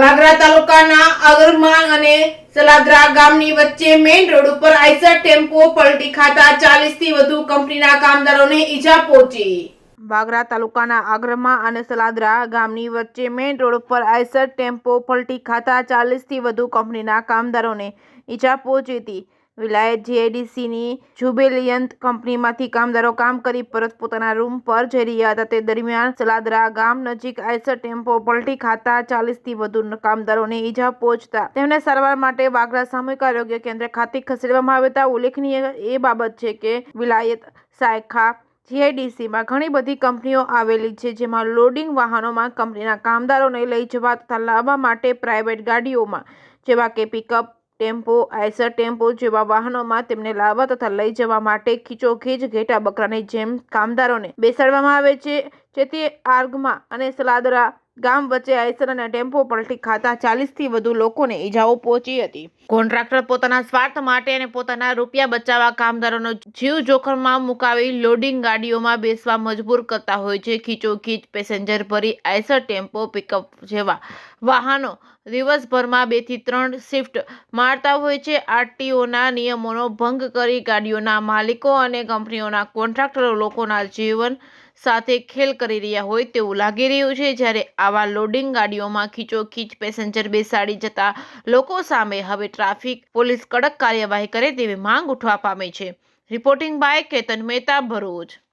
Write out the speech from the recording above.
વાગરા તાલુકાના અગરમાન અને સલાદરા ગામની વચ્ચે મેઇન રોડ ઉપર આઈસર ટેમ્પો પલટી ખાતા 40 થી વધુ કંપનીના કામદારોને ઈજા પહોંચી। વાગરા તાલુકાના અગરમા અને સલાદરા ગામની વચ્ચે મેઇન રોડ ઉપર આઈસર ટેમ્પો પલટી ખાતા 40 થી વધુ કંપનીના કામદારોને ઈજા પહોંચી હતી। વિલાયત જીઆઈડીસીની જુબેલિયન્ટ કંપનીમાંથી કામદારો કામ કરી પરત પોતાના રૂમ પર જઈ રહ્યા હતા તે દરમિયાન સલાદરા ગામ નજીક આઈસર ટેમ્પો પલટી ખાતા 40 થી વધુ કામદારોને ઈજા પહોંચતા તેમને સારવાર માટે વાગરા સામૂહિક આરોગ્ય કેન્દ્ર ખાતે ખસેડવામાં આવ્યા હતા। ઉલ્લેખનીય એ બાબત છે કે વિલાયત શાખા જીઆઈડીસીમાં ઘણી બધી કંપનીઓ આવેલી છે, જેમાં લોડિંગ વાહનોમાં કંપનીના કામદારોને લઈ જવા તથા લાવવા માટે પ્રાઇવેટ ગાડીઓમાં જેવા કે પિકઅપ ટેમ્પો, આઈસર ટેમ્પો જેવા વાહનોમાં તેમને લાવવા તથા લઈ જવા માટે ખીચોખીચ ઘેટા બકરાની જેમ કામદારોને બેસાડવામાં આવે છે, જેથી આગરમા અને સલાદરા ગામ વચ્ચે આઈસર અને ટેમ્પો પલટી ખાતા 40 થી વધુ લોકોને ઈજાઓ પહોંચી હતી। કોન્ટ્રાક્ટર પોતાના સ્વાર્થ માટે અને પોતાના રૂપિયા બચાવવા કામદારોનો જીવ જોખમમાં મુકાવી લોડિંગ ગાડીઓમાં બેસવા મજબૂર કરતા હોય છે। ખીચોખીચ પેસેન્જર ભરી આઈસર ટેમ્પો, પિકઅપ જેવા વાહનો દિવસભરમાં 2 થી 3 શિફ્ટ મારતા હોય છે। આરટીઓના નિયમોનો ભંગ કરી ગાડીઓના માલિકો અને કંપનીઓના કોન્ટ્રાક્ટરો લોકોના જીવન સાથે ખેલ કરી રહ્યા હોય તેવું લાગી રહ્યું છે, જ્યારે આવા લોડિંગ ગાડીઓમાં ખીચોખીચ પેસેન્જર બેસાડી જતા લોકો સામે હવે ટ્રાફિક પોલીસ કડક કાર્યવાહી કરે તેવી માંગ ઉઠવા પામી છે। Reporting by Ketan Mehta, Bharuch.